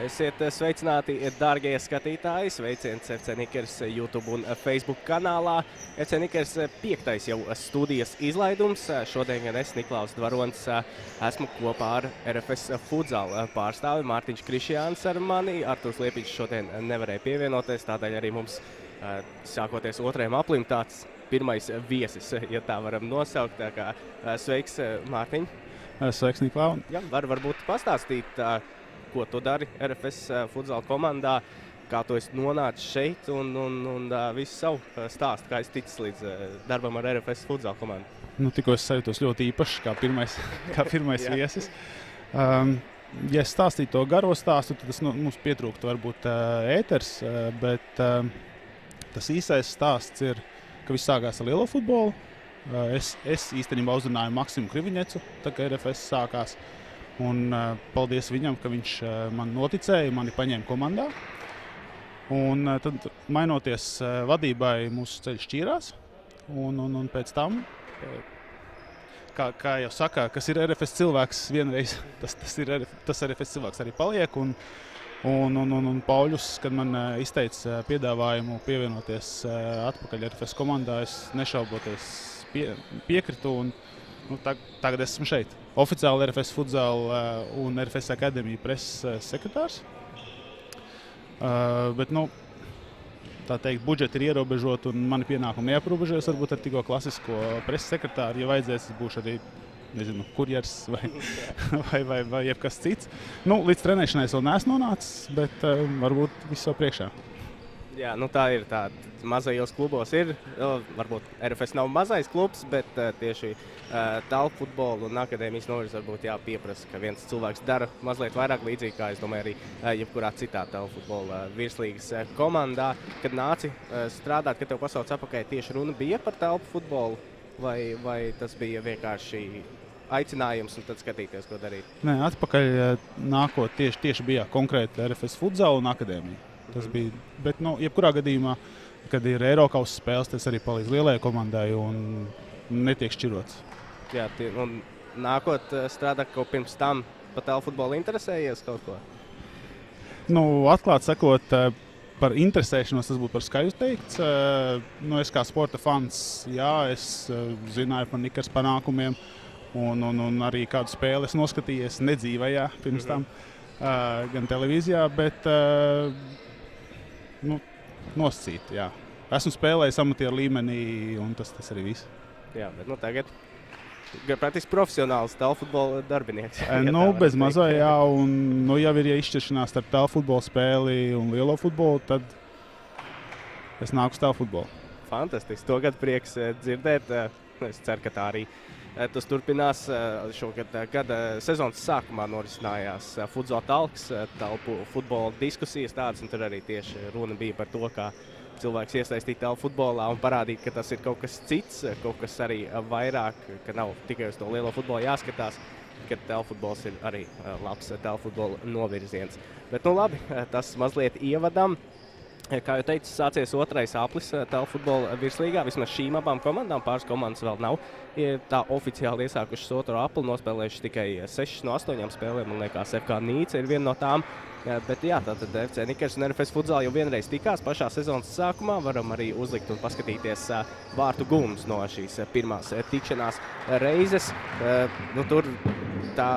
Esiet sveicināti, dārgie skatītāji, sveiciens FC Nikers YouTube un Facebook kanālā. FC Nikers 5. jau studijas izlaidums. Šodien gan es, Niklaus Dvarons, esmu kopā ar RFS futzāla pārstāvi Mārtiņš Krišjāns ar mani. Arturs Liepiņš šodien nevarēja pievienoties, tādēļ arī mums sākoties otrajam aplim tāds pirmais viesis, ja tā varam nosaukt. Tā kā, sveiks, Mārtiņ. Sveiks, Niklau. Ja, varbūt pastāstīt, ko tu dari RFS futzāla komandā, kā tu esi nonācis šeit un visu savu stāstu, kā esi ticis līdz darbam ar RFS futzāla komandu. Tikko es sajūtos ļoti īpaši, kā pirmais viesis. Ja es stāstītu to garo stāstu, tad tas mums pietrūktu varbūt ēters, bet tas īsais stāsts ir, ka viss sākās ar lielo futbolu. Es īstenībā uzrunāju Maksimu Kriviņecu, tā kā RFS sākās. Un paldies viņam, ka viņš man noticēja, mani paņēma komandā. Un tad, mainoties vadībai, mūsu ceļš šķīrās. Un pēc tam, kā jau saka, kas ir RFS cilvēks vienreiz, tas RFS cilvēks arī paliek. Un Pauļus, kad man izteica piedāvājumu pievienoties atpakaļ RFS komandā, es nešauboties piekritu. Tagad esmu šeit. Oficiāli RFS futzāla un RFS akadēmija preses sekretārs. Bet, tā teikt, budžeti ir ierobežoti un mani pienākumi neaprobežojas varbūt ar tikko klasisko preses sekretāru. Ja vajadzēs, es būšu arī, nezinu, kurjers vai jebkas cits. Līdz trenēšanai vēl neesmu nonācis, bet varbūt viss vēl priekšā. Jā, tā ir tāda. Mazajos klubos ir, varbūt RFS nav mazais klubs, bet tieši telpu futbolu un akadēmijas novirzes varbūt jāpieprasa, ka viens cilvēks dara mazliet vairāk līdzīgi, kā es domāju arī jebkurā citā telpu futbola virslīgas komandā. Kad nāci strādāt, kad tev pasauc apakaļ, tieši runa bija par telpu futbolu, vai tas bija vienkārši aicinājums un tad skatīties, ko darīt? Nē, atpakaļ nākot tieši bija konkrēti RFS futzāla un akadēmija. Tas bija, bet jebkurā gadījumā, kad ir Eirokausa spēles, tas arī palīdz lielajai komandai un netiek šķirots. Jā, un nākot strādāt, ko pirms tam par telpu futbolu interesējies kaut ko? Atklāt sakot, par interesēšanos tas būtu par skaļu teikts. Es kā sporta fans, jā, es zināju par Nikers panākumiem un arī kādu spēli es noskatījies nedzīvajā pirms tam, gan televīzijā, bet nosacīt, jā. Esmu spēlējis amatieru līmenī, un tas arī viss. Jā, bet tagad praktiski profesionāls telefutbola darbinieks. Bez mazā, jā, un jau ir izšķiršanās starp telefutbola spēli un lielo futbolu, tad es nāku uz telefutbolu. Fantastiski, to gadu prieks dzirdēt. Es ceru, ka tā arī tas turpinās. Šogad gada sezonas sākumā norisinājās futzāla talks, telpu futbola diskusijas tādas, un tur arī tieši runa bija par to, kā cilvēks iesaistīt telpu futbolā un parādīt, ka tas ir kaut kas cits, kaut kas arī vairāk, ka nav tikai uz to lielo futbolu jāskatās, ka telpu futbols ir arī labs telpu futbola novirziens. Bet labi, tas mazliet ievadam. Kā jau teicu, sācies otrais aplis telpu futbola virslīgā. Vismaz šīm abām komandām, pāris komandas vēl nav tā oficiāli iesākušas otro apli, nospēlējuši tikai 6 no 8 spēlēm, un liekas, FK Nīca ir viena no tām. Bet jā, tātad FC Nikers un RFS futzāla jau vienreiz tikās pašā sezonas sākumā. Varam arī uzlikt un paskatīties vārtu gūmus no šīs pirmās tikšanās reizes. Tur tā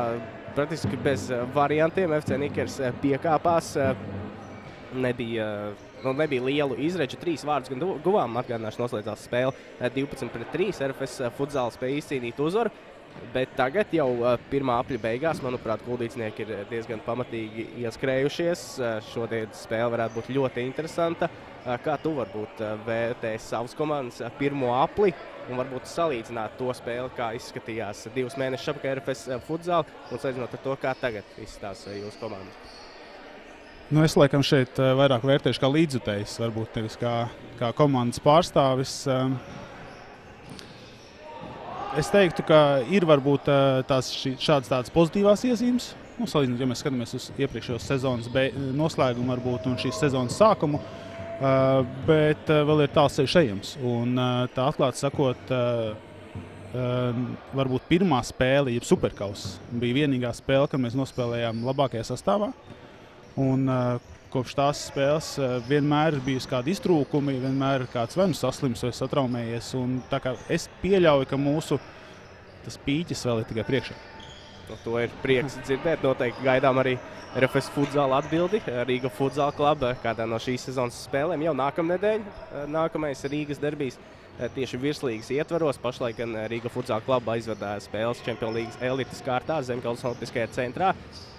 praktiski bez variantiem FC Nikers piekāpās. Nebija lielu izredzu, 3 vārdus gan guvām, atgādināšu noslēdzās spēle 12-3, RFS futzāla spēja izcīnīt uzvaru, bet tagad jau pirmā apļa beigās, manuprāt, kuldīcinieki ir diezgan pamatīgi ieskrējušies. Šodien spēle varētu būt ļoti interesanta. Kā tu varbūt vērtēsi savas komandas pirmo apli un varbūt salīdzināt to spēli, kā izskatījās 2 mēnešus apakaļ RFS futzāla un salīdzinot ar to, kā tagad izskatās jūsu komandas? Es laikam šeit vairāk vērtēšu kā līdzjutējs, varbūt nevis kā komandas pārstāvis. Es teiktu, ka ir varbūt šādas pozitīvās iezīmes. Salīdzinot, ja mēs skatāmies uz iepriekšējos sezonas noslēgumu varbūt un šīs sezonas sākumu, bet vēl ir tāls ceļš ejams. Un tā atklāti sakot, varbūt pirmā spēle, jeb superkauss, bija vienīgā spēle, kad mēs nospēlējām labākajā sastāvā. Un kopš tās spēles vienmēr ir bijusi kādi iztrūkumi, vienmēr ir kāds vai nu saslims vai satraumējies. Un tā kā es pieļauju, ka mūsu tas pīķis vēl ir tikai priekšā. To ir prieks dzirdēt. Noteikti gaidām arī RFS futzāla atbildi. Rīga futzāla kluba kādā no šīs sezonas spēlēm jau nākamnedēļ. Nākamais Rīgas derbijs tieši virslīgas ietvaros. Pašlaik gan Rīga futzāla kluba aizvada spēles Čempionu līgas elites kārtā Zemgales Olimpiskajā centrā.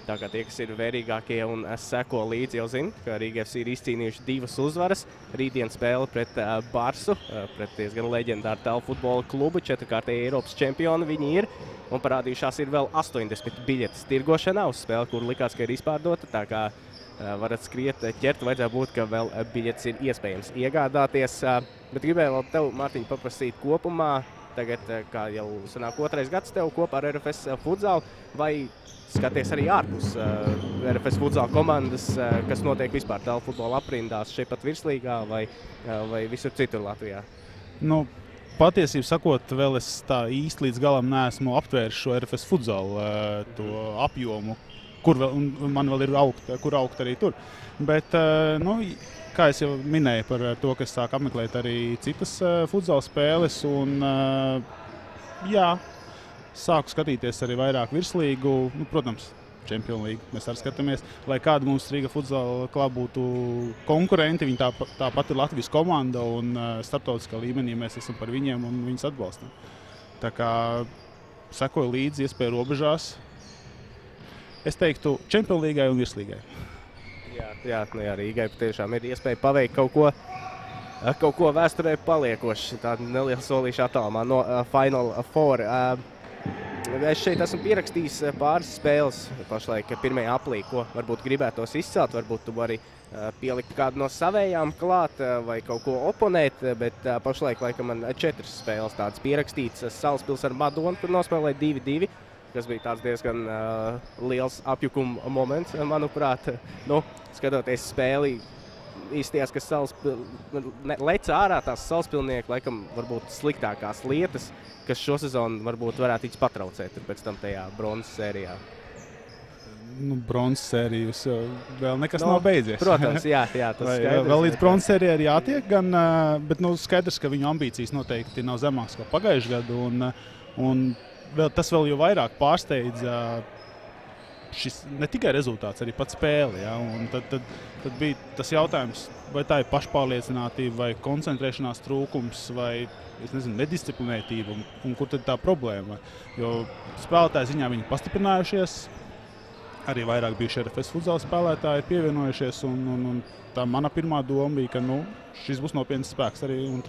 Tā kā tie, kas ir vērīgākie un seko līdzi, jau zina, ka Rīga FC ir izcīnījuši 2 uzvaras. Rītdien spēle pret Barsu, pret diezgan leģendāru tālu futbola klubu, 4-kārtēji Eiropas čempioni viņi ir. Un parādījušās ir vēl 80 biļetes tirgošanā uz spēli, kur likās, ka ir izpārdota. Tā kā varat skriet, ķert, vajadzētu būt, ka vēl biļetes ir iespējams iegādāties. Bet gribēju vēl tev, Mārtiņ, paprasīt kopumā. Tagad, kā jau sanāk 2. gads tev kopā ar RFS futzālu, vai skaties arī ārpus RFS futzāla komandas, kas notiek vispār tālu futbola aprindās šeit pat virslīgā vai visur citur Latvijā? Nu, patiesību sakot, vēl es tā īsti līdz galam neesmu aptvēris šo RFS futzālu to apjomu, kur vēl, un man vēl ir kur augt arī tur. Bet, nu, kā es jau minēju par to, ka es sāku apmeklēt arī citas futzāla spēles, un jā, sāku skatīties arī vairāk virslīgu, nu, protams, Čempionu līgu. Mēs arī skatāmies, lai kāda mums Rīga futzāla kluba būtu konkurenti. Viņi tāpat ir Latvijas komanda un starptautiskā līmenī mēs esam par viņiem un viņus atbalstam. Tā kā sekoju līdzi iespēju robežās. Es teiktu Čempionu līgai un virslīgai. Jā, Rīgai patiešām ir iespēja paveikt kaut ko vēsturē paliekoši. Tāda neliela solīša attālumā no Final Four. Es šeit esmu pierakstījis pāris spēles pašlaik pirmajā aplī, ko varbūt gribētos izcelt. Varbūt tu vari pielikt kādu no savējām klāt vai kaut ko oponēt, bet pašlaik laikam man 4 spēles tādas pierakstītas. Salaspils ar Madonu, kur nospēlēja 2-2, kas bija tāds diezgan liels apjukuma moments, manuprāt. Nu, skatoties spēli, īstījās, ka lec ārā tās Salaspilnieki, laikam varbūt sliktākās lietas, kas šo sezonu varbūt varētu tikt patraucēt pēc tam tajā bronzas sērijā. Nu, bronzas sērijas vēl nekas nav beidzies. Protams, jā, tas skaidrs. Vēl līdz bronzas sērijai ir jātiek, bet skaidrs, ka viņu ambīcijas noteikti nav zemākas kā pagājušajā gadu. Un tas vēl jau vairāk pārsteidz šis ne tikai rezultāts, arī pats spēle. Ja? Un tad bija tas jautājums, vai tā ir pašpārliecinātība, vai koncentrēšanās trūkums, vai nedisciplinētība, un kur tad tā problēma. Jo spēlētāju ziņā viņi pastiprinājušies, arī vairāk bijuši RFS futzāla spēlētāji pievienojušies, un tā mana pirmā doma bija, ka šis būs nopietns spēks arī un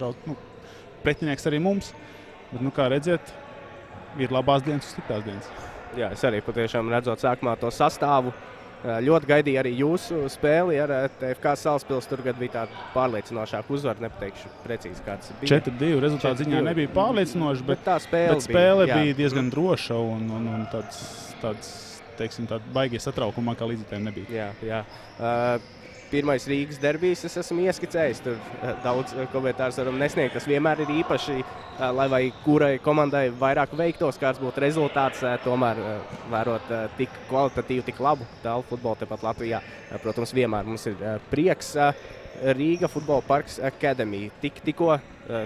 pretinieks arī mums. Bet, kā redziet, ir labās dienas un sliktās dienas. Jā, es arī patiešām redzot sākumā to sastāvu. Ļoti gaidīju arī jūsu spēli ar TFK Salaspils. Tur bija tāda pārliecinošāka uzvara, nepateikšu precīzi, kāds bija. 4-2 rezultāts ziņā nebija pārliecinoši, bet tā spēle bija diezgan droša un tāds teiksim, baigie satraukumā, kā līdzekļiem nebija. Jā. Pirmais Rīgas derbijs es esmu ieskicējis. Tur daudz komentārus varam nesniegt. Tas vienmēr ir īpaši, lai vai kurai komandai vairāk veiktos, kāds būtu rezultāts, tomēr vērot tik kvalitatīvu, tik labu tālu futbolu tepat Latvijā. Protams, vienmēr mums ir prieks. Rīga Futbola Parks Academy. Tikko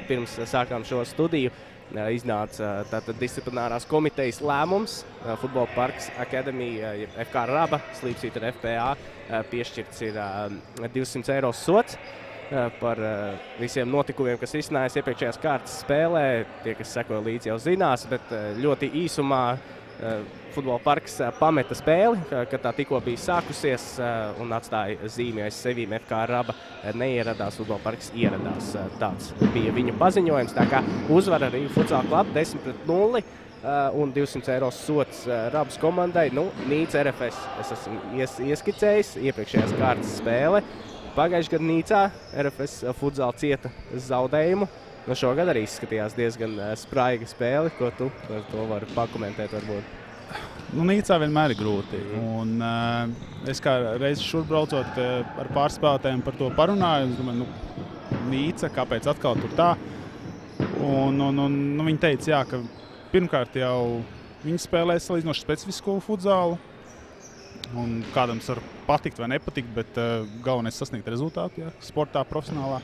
pirms sākām šo studiju iznāca tātad disciplinārās komitejas lēmums. Futbola Parks Academy, FK Raba, slīpsīt ar FPA, piešķirts ir 200 eiro sots par visiem notikumiem, kas izcinājās iepriekšējās kārtas spēlē. Tie, kas sekoja līdzi, jau zinās, bet ļoti īsumā Futbola Parks pameta spēli, kad tā tikko bija sākusies un atstāja zīmi aiz sevīm. FK Raba neieradās, Futbola Parks ieradās. Tāds bija viņu paziņojums. Tā kā uzvara Rīga futzāla kluba 10-0 un 200 eiro sots Rabas komandai. Nīca RFS es esmu ieskicējis iepriekšējās kārtas spēle. Pagājušajā gadā Nīcā RFS futzāla cieta zaudējumu. Šogad arī izskatījās diezgan spraiga spēle, ko tu par to vari pakomentēt varbūt. Nīcā vienmēr ir grūti. Un, es kā reizi šur braucot ar pārspēlētājiem par to parunāju. Es domāju, Nīca, kāpēc atkal tur tā? Un viņi teica, jā, ka pirmkārt jau viņi spēlēs salīdzinoši specifisku futzālu. Un kādam tas var patikt vai nepatikt, bet galvenais sasniegt rezultātu, ja, sportā, profesionālā.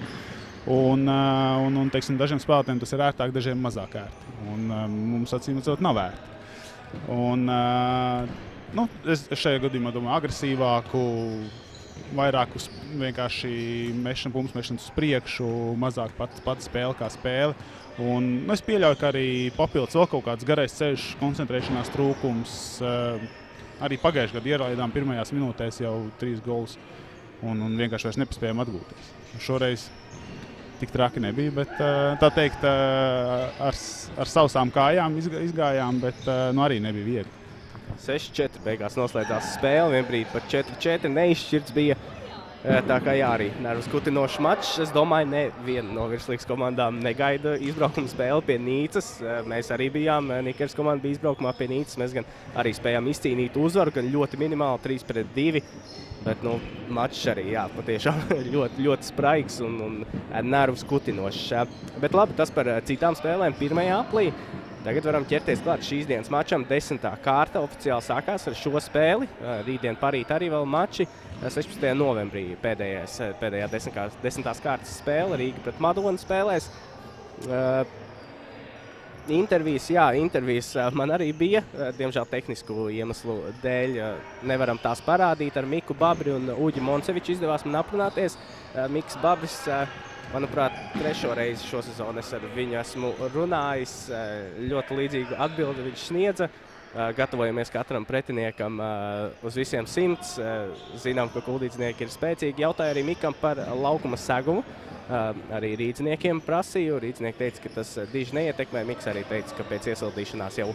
Un teiksim, dažiem spēlētājiem tas ir ērtāk, dažiem mazāk ērti. Un mums acīmredzot nav ērti. Un es šajā gadījumā domāju agresīvāku, vairāk uz vienkārši bumbu mešanu uz priekšu, mazāk pati spēle kā spēle. Un es pieļauju, ka arī papildus vēl kaut kāds garais ceļš, koncentrēšanās trūkums. Arī pagājušajā gadā ielaidām pirmajās minūtēs jau 3 golus un vienkārši vairs nepaspējām atgūties. Šoreiz tik traki nebija, bet tā teikt ar sausām kājām izgājām, bet arī nebija viegli. 6-4 beigās noslēdzās spēle, vienbrīd pat 4-4 neizšķirts bija. Tā kā arī nervus kutinošs mačs. Es domāju, neviena no virslīgas komandām negaida izbraukuma spēli pie Nīcas. Mēs arī bijām, Nikers komanda bija izbraukumā pie Nīcas. Mēs gan arī spējām izcīnīt uzvaru, gan ļoti minimāli 3-2. Bet mačs arī patiešām ļoti, ļoti spraigs un nervus kutinošs. Bet labi, tas par citām spēlēm pirmajā aplī. Tagad varam ķerties klāt šīs dienas mačam. 10. kārta oficiāli sākās ar šo spēli. Rītdien parīt arī vēl mači. 16. novembrī pēdējā 10. kārtas spēle. Rīga pret Madonu spēlēs. Intervijas man arī bija. Diemžēl tehnisku iemeslu dēļ nevaram tās parādīt. Ar Miku Babri un Uģi Monceviču izdevās man aprunāties. Miks Babris, manuprāt, 3. reizi šo sezonu es ar viņu esmu runājis. Ļoti līdzīgu atbildi viņš sniedza. Gatavojamies katram pretiniekam uz visiem 100. Zinām, ka kuldīdznieki ir spēcīgi. Jautāju arī Mikam par laukuma segumu. Arī rīdzniekiem prasīju. Rīdznieki teica, ka tas diži neietekmē. Miks arī teica, ka pēc iesildīšanās jau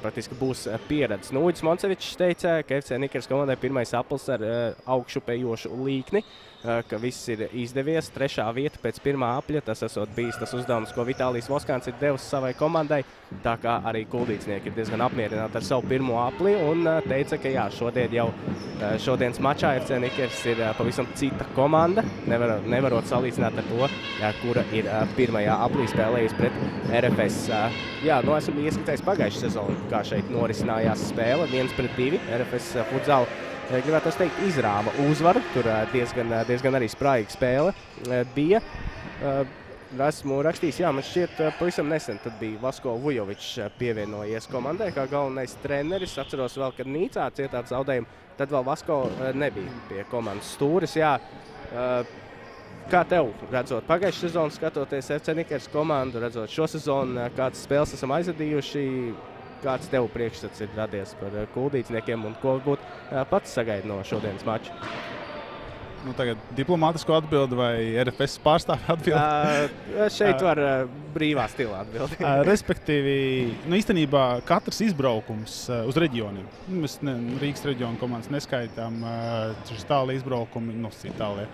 praktiski būs pieredze. Uģis Moncevičs teica, ka FC Nikers komandai pirmais aplis ar augšupējošu līkni, ka viss ir izdevies. 3. vieta pēc pirmā apļa. Tas esot bijis tas uzdevums, ko Vitālijs Voskāns ir devis savai komandai. Tā kā arī kuldīdznieki ir diezgan apmierināti ar savu pirmo apli un teica, ka šodienas mačā FC Nikers ir pavisam cita komanda. Nevarot salīdzināt ar to, kura ir pirmajā aplī spēlējusi pret RFS. Esmu ieskatījis pagājušajā sezonu, kā šeit norisinājās spēle 1-2. RFS futsal, gribētu teikt, izrāva uzvaru. Tur diezgan arī spraiga spēle bija. Esmu rakstījis, man šķiet pavisam nesen tad bija Vasko Vujovičs pievienojies komandai kā galvenais treneris. Atceros vēl, kad Nīcā cietāt zaudējumu, tad vēl Vasko nebija pie komandas stūris. Kā tev, redzot pagājušā sezonu, skatoties FC Nikers komandu, redzot šo sezonu, kādas spēles esam aizvadījuši, kāds tev priekšstats ir radies par kuldīdzniekiem un ko varbūt pats sagaida no šodienas mača? Tagad diplomātisko atbildi vai RFS pārstāvi atbildi? Šeit var brīvā stilā atbildi. Respektīvi, īstenībā katrs izbraukums uz reģioniem. Mēs Rīgas reģionu komandas neskaitām. Tālie izbraukumi, Itālijā.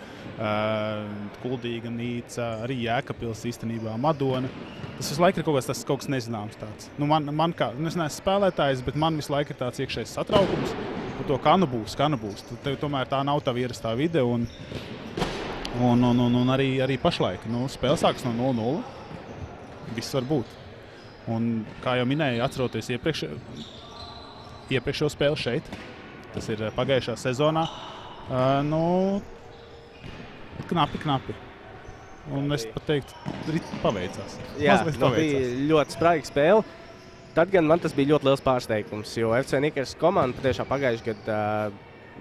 Kuldīga, Nīca, arī Jēkabpils īstenībā, Madona. Tas visu laiku ir kaut kas nezināms tāds. Man kā, es neesmu spēlētājs, bet man visu laiku ir tāds iekšējs satraukums. Par to, kā nu būs. Tomēr tā nav tava ierastā vide un arī pašlaik. Spēle sākas no 0-0. Viss var būt. Un, kā jau minēju, atceroties iepriekšējo spēli šeit, tas ir pagājušā sezonā, knapi. Un es pat teiktu, paveicās. Bija ļoti spraiga spēle. Tad gan man tas bija ļoti liels pārsteigums, jo FC Nikers komanda patiešām pagājušajā gadā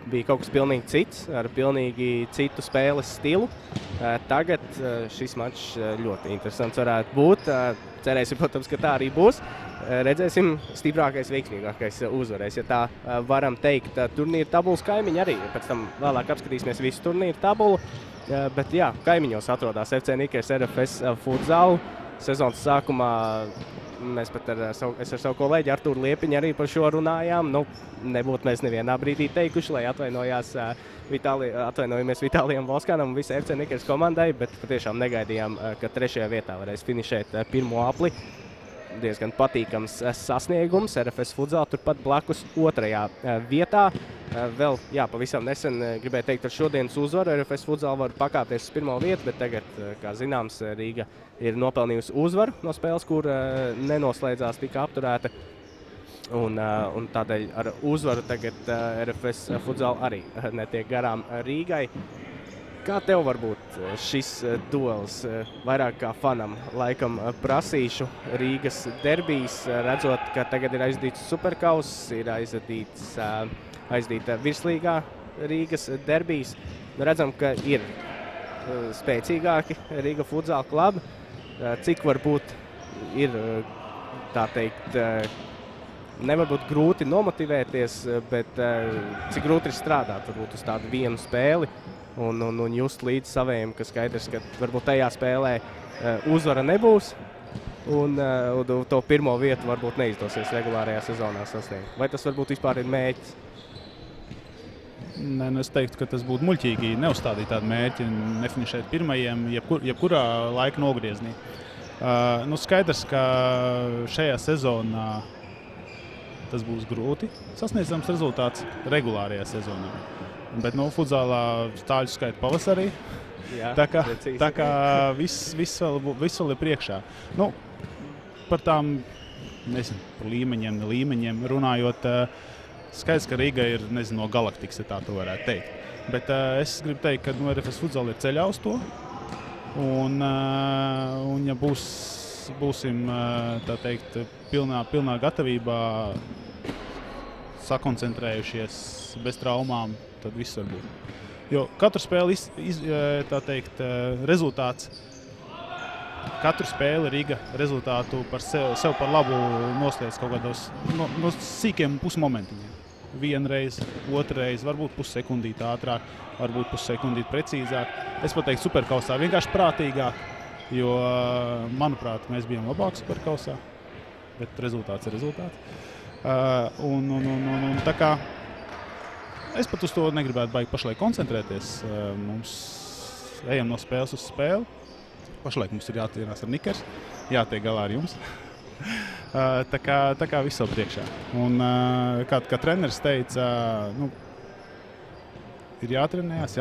bija kaut kas pilnīgi cits, ar pilnīgi citu spēles stilu. Tagad šis mačs ļoti interesants varētu būt. Cerēsim, protams, ka tā arī būs. Redzēsim, stiprākais, veiksmīgākais uzvarēs. Ja tā varam teikt, turnīra tabulas kaimiņi arī. Pēc tam vēlāk apskatīsimies visu turnīru tabulu. Bet kaimiņos atrodas FC Nikers RFS futsal. Sezonas sākumā mēs pat ar savu kolēģi Artūru Liepiņu arī par šo runājām. Nebūtu mēs nevienā brīdī teikuši, lai atvainojamies Vitālijam Voskānam un visai FC Nikers komandai, bet patiešām negaidījām, ka 3. vietā varēs finišēt pirmo apli. Diezgan patīkams sasniegums. RFS futsal turpat blakus 2. vietā. Vēl, pavisam nesen gribēju teikt par šodienas uzvaru. RFS futsal var pakāpties uz 1. vietu, bet tagad, kā zināms, Rīga ir nopelnījusi uzvaru no spēles, kur nenoslēdzās tika apturēta. Un tādēļ ar uzvaru tagad RFS Futsal arī netiek garām Rīgai. Kā tev varbūt šis duels vairāk kā fanam? Laikam prasīšu Rīgas derbijs, redzot, ka tagad ir aizdīts Superkauss, ir aizdīta virslīgā Rīgas derbijs. Redzam, ka ir spēcīgāki Rīga Futsal klubi. Cik varbūt ir, tā teikt, nevar būt grūti nomotivēties, bet cik grūti ir strādāt varbūt uz tādu vienu spēli un just līdz savējiem, ka skaidrs, ka varbūt tajā spēlē uzvara nebūs un to pirmo vietu varbūt neizdosies regulārajā sezonā sasniegt. Vai tas varbūt vispār ir mērķis? Nē, es teiktu, ka tas būtu muļķīgi neuzstādīt tādu mērķi un nefinišēt pirmajiem, jebkurā laika nogrieznī. Skaidrs, ka šajā sezonā tas būs grūti sasniedzams rezultāts regulārajā sezonā. Bet futzālā stāļu skaita pavasarī, Jā, tā kā viss vēl ir priekšā. Par tām, nezinu, par līmeņiem runājot, skaidrs, ka Rīga ir, no galaktikas, ja tā to varētu teikt. Bet es gribu teikt, ka RFS Futsal ir ceļā uz to. Un ja būsim, tā teikt, pilnā gatavībā, sakoncentrējušies bez traumām, tad viss var būt. Jo katru spēli, tā teikt, rezultāts, katru spēli Rīga rezultātu sev par labu noslēdz kaut kādos no sīkiem pusmomentiņiem. Vienreiz, otrreiz, varbūt pussekundīt ātrāk, varbūt pussekundīt precīzāk. Es pateiktu Superkausā vienkārši prātīgāk, jo, manuprāt, mēs bijām labāk Superkausā, bet rezultāts ir rezultāts. Tā kā es pat uz to negribētu baigi pašlaik koncentrēties. Mums ejam no spēles uz spēli. Pašlaik mums ir jātienās ar Nikers, jātiek galā ar jums. Tā kā viss vēl priekšā. Un, kā treneris teica, ir jātrenējas.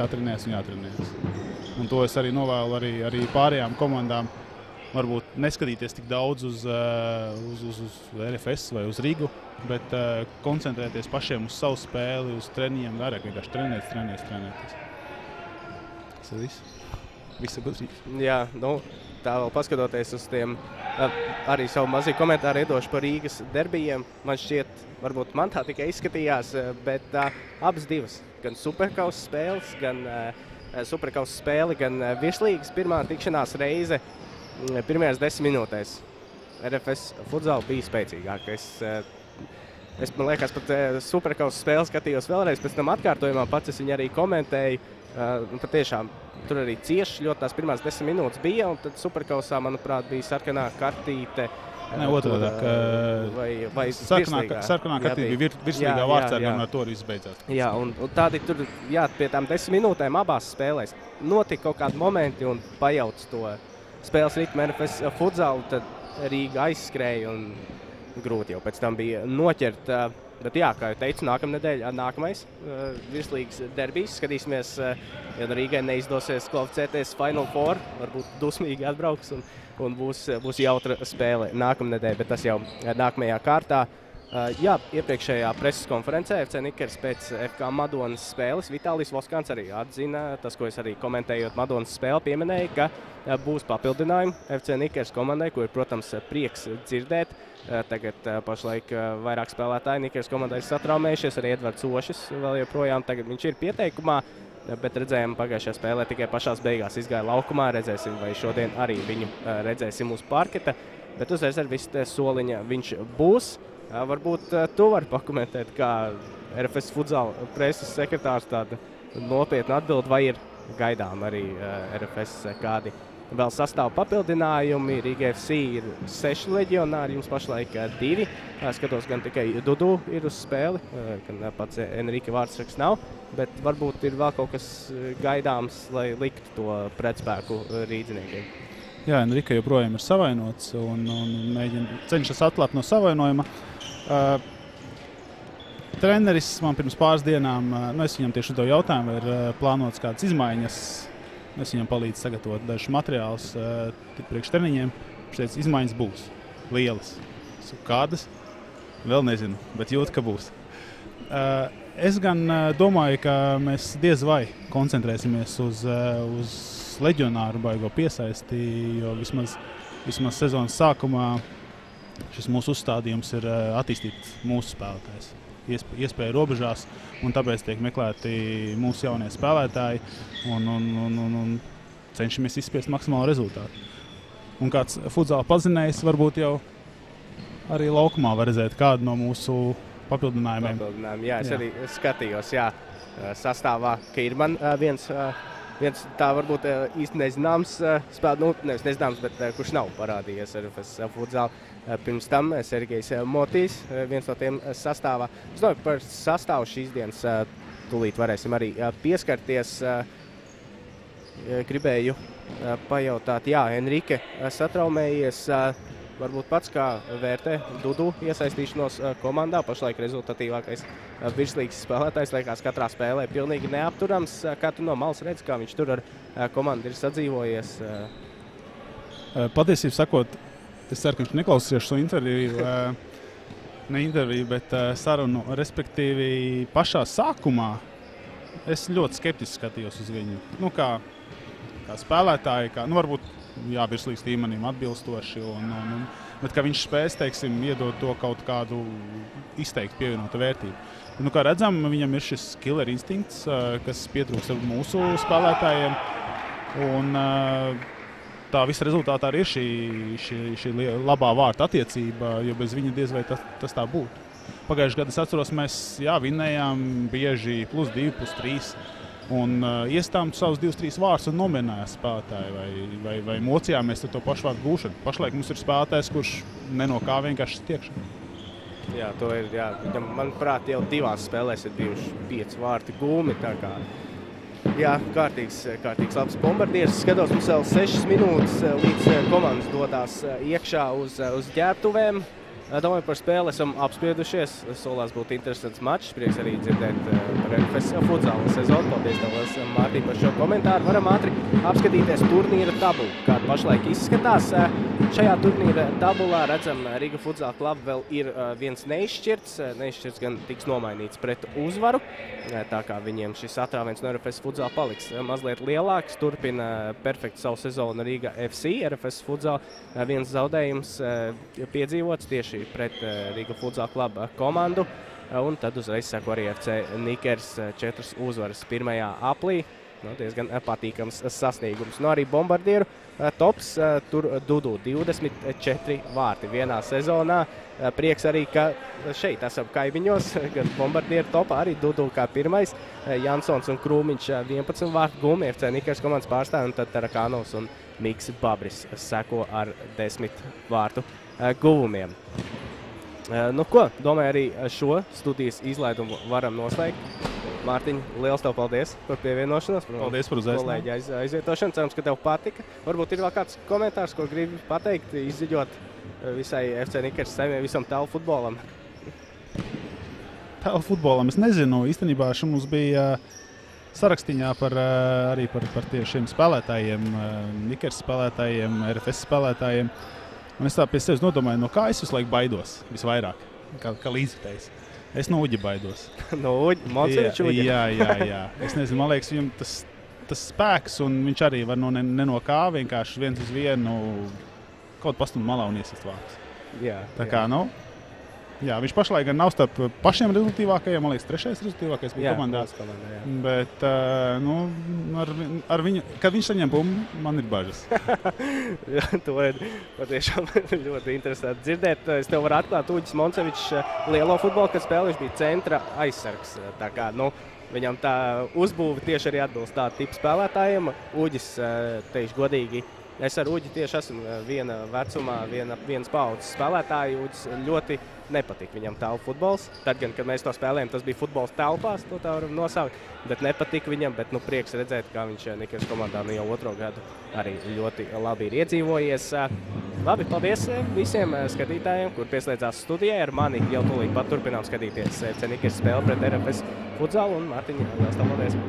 Un to es arī novēlu arī pārējām komandām. Varbūt neskatīties tik daudz uz RFS vai uz Rīgu, bet koncentrēties pašiem uz savu spēli, uz treniņiem, vairāk vienkārši trenēties. Tas ir viss. Visa gudrība. Jā, tā vēl paskatoties uz tiem, arī savu mazīgu komentāru iedošu par Rīgas derbijiem. Man šķiet, varbūt man tā tikai izskatījās, bet abas divas, gan Superkausa spēles, gan Superkausa spēle, gan virslīgas pirmā tikšanās reize. Pirmajās 10 minūtēs RFS Futsal bija spēcīgākais. Es, man liekas, pat Superkausa spēli skatījos vēlreiz, pēc tam atkārtojumā pats es viņu arī komentēju. Patiešām tur arī cieši ļoti tās pirmās 10 minūtes bija, un tad Superkausā, manuprāt, bija sarkanā kartīte. Otrādāk. Vai sarkanā kartīte bija virslīgā vārdsargam, un ar to arī viss beidzās. Jā, un tādi tur, pie tām 10 minūtēm abās spēlēs notika kaut kādi momenti un pajauc to spēles ritmu RFS Futsalu, tad Rīga aizskrēja un grūti jau pēc tam bija noķert. Bet jā, kā jau teicu, nākamais virslīgas derbijs. Skatīsimies, ja Rīgai neizdosies kvalificēties Final Four, varbūt dusmīgi atbrauks un būs jautra spēle nākamnedēļ, bet tas jau nākamajā kārtā. Jā, iepriekšējā preses konferencē FC Nikers pēc FK Madonas spēles Vitālijs Voskāns arī atzina, tas, ko es arī komentējot Madonas spēli, pieminēju, ka būs papildinājumi FC Nikers komandai, ko ir, protams, prieks dzirdēt. Tagad pašlaik vairāk spēlētāji Nikers komandai satraumējušies, arī Edvards Ošis vēl joprojām tagad viņš ir pieteikumā, bet redzējām pagājušajā spēlē tikai pašās beigās izgāja laukumā, redzēsim, vai šodien arī viņu redzēsim uz parketa, bet uz rezervista soliņa viņš būs. Varbūt tu vari pakomentēt, kā RFS Futsal preses sekretārs tāda nopietna atbild, vai ir gaidām arī RFS kādi vēl sastāv papildinājumi. Rīga FC ir 6 leģionāri, jums pašlaik 2. Skatos, gan tikai Dudu ir uz spēli, gan pats Enrika Vārtsraks nav, bet varbūt ir vēl kaut kas gaidāms, lai liktu to pretspēku rīdziniekiem. Jā, Enrika joprojām ir savainots un cenšas atklāt no savainojuma. Treneris man pirms pāris dienām, es viņam tieši to jautājumu, vai ir plānots kādas izmaiņas. Es viņam palīdzu sagatavot dažus materiālus priekš treniņiem. Viņš teica, izmaiņas būs lielas. Kādas? Vēl nezinu, bet jūtu, ka būs. Es gan domāju, ka mēs diez vai koncentrēsimies uz leģionāru baigo piesaisti, jo vismaz sezonas sākumā šis mūsu uzstādījums ir attīstīt mūsu spēlētājs. Iespēja robežās, un tāpēc tiek meklēti mūsu jaunie spēlētāji un cenšamies izspiest maksimālu rezultātu. Un kāds futzāla pazinējs varbūt jau arī laukumā var redzēt kādu no mūsu papildinājumiem. Jā, es arī skatījos, sastāvā, ka ir man viens tā varbūt īsti nezināms nevis nezināms, bet kurš nav parādījies RFS futzāla. Pirms tam Sergejs Motīs, viens no tiem sastāvā. Es domāju, par sastāvu šīs dienas tūlīt varēsim arī pieskarties. Gribēju pajautāt, Enrike satraumējies, varbūt pats kā vērtē Dudu iesaistīšanos komandā, pašlaik rezultatīvākais virslīgas spēlētājs, liekas katrā spēlē pilnīgi neapturams. Kā tu no malas redzi, kā viņš tur ar komandu ir sadzīvojies? Patiesību sakot, es ceru, ka viņš neklausīsies šo interviju, ne interviju, bet sarunu, respektīvi pašā sākumā es ļoti skeptiski skatījos uz viņu. Kā spēlētāji, varbūt virslīgas līmenim atbilstoši, bet ka viņš spēs, iedot to kaut kādu izteikti pievienotu vērtību. Kā redzam, viņam ir šis killer instinkts, kas pietrūkst mūsu spēlētājiem, un tā visa rezultātā arī ir šī labā vārta attiecība, jo bez viņa diez vai tas tā būtu. Pagājušajā gadā es atceros, mēs vinnējām bieži +2, +3 un iestām savus 2-3 vārdus un nomierinājās spēlētāji vai mocījāmies ar to pašu vārdu gūšanu. Pašlaik mums ir spēlētājs, kurš ne no kā vienkārši stiekšana. Jā, to ir, manuprāt, jau 2 spēlēs ir bijuši 5 vārti gūmi, tā kā. Jā, kārtīgs labs bombardieris. Skatos, mums vēl 6 minūtes līdz komandas dodās iekšā uz ģērbtuvēm. Domāju, par spēli esam apspriedušies. Solās būtu interesants mačs. Prieks arī dzirdēt par RFS futzāla sezonu. Paldies tev, Mārtiņ, par šo komentāru. Varam ātri apskatīties turnīra tabulu, kāda pašlaik izskatās. Šajā turnīra tabulā redzam, Riga Futzāla kluba vēl ir viens neizšķirts. Neizšķirts gan tiks nomainīts pret uzvaru. Tā kā viņiem šis atrāviens no RFS futzāla paliks mazliet lielāks. Turpina perfekti savu sezonu Riga FC. RFS futzāla viens zaudējums piedzīvots tieši pret Riga Futzāla kluba komandu. Un tad uzreiz seko arī FC Nikers 4 uzvaras pirmajā aplī. Diezgan patīkams sasniegums. Arī bombardieru tops, tur Dudu 24 vārti vienā sezonā. Prieks arī, ka šeit esam kaimiņos, gan bombardieru topā arī Dudu kā pirmais. Jansons un Krūmiņš 11 vārtu gumi, FC Nikers komandas pārstāvi, un tad Tarakānovs un Miks Babris seko ar 10 vārtu guvumiem. Domāju, arī šo studijas izlaidumu varam noslēgt. Mārtiņ, liels tev paldies par pievienošanos. Paldies par uzaicinājumu. Kolēģi aizvietošanu. Cerams, ka tev patika. Varbūt ir vēl kāds komentārs, ko gribi pateikt, izziņot visai FC Nikers saimē, visam tālu futbolam. Tālu futbolam es nezinu. Īstenībā mums bija sarakstiņā arī par šiem spēlētājiem, Nikers spēlētājiem, RFS spēlētājiem. Un es tā pie sevis nodomāju, no kā es visu laiku baidos visvairāk, kā līdzvitējs. Es no Uģa baidos. No Uģa? Monceviča Uģa? Jā. Es nezinu, man liekas, viņam tas spēks, un viņš arī var ne no kā vienkārši viens uz vienu kaut pastumu malā un iesist vārdus. Tā kā, viņš pašlaik gan nav starp pašiem rezultīvākajiem, man liekas, 3. rezultīvākais bija komandā. Bet, ar viņu, kad viņš saņem bumbu, man ir bažas. To ir patiešām ļoti interesanti dzirdēt. Es tev varu atklāt, Uģis Moncevičs lielo futbolu, kad spēlē, viņš bija centra aizsargs. Tā kā, viņam tā uzbūve tieši arī atbilst tādu tipu spēlētājiem. Uģis, teikšu godīgi, es ar Uģi tieši esmu viena vecumā, viens paudzes spēlētāji. Uģis ļoti nepatīk viņam tālu futbols. Tad gan, kad mēs to spēlējam, tas bija futbols telpās, to tā varam nosaukt, bet nepatīk viņam, bet prieks redzēt, kā viņš Nikers komandā jau 2. gadu arī ļoti labi ir iedzīvojies. Labi, paldies visiem skatītājiem, kur pieslēdzās studijai. Ar mani jau tūlīt pat turpinām skatīties FC Nikers spēli pret RFS futzālu, un Mārtiņ, liels tev paldies.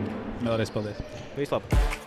Vēlreiz paldies. Vislabāk.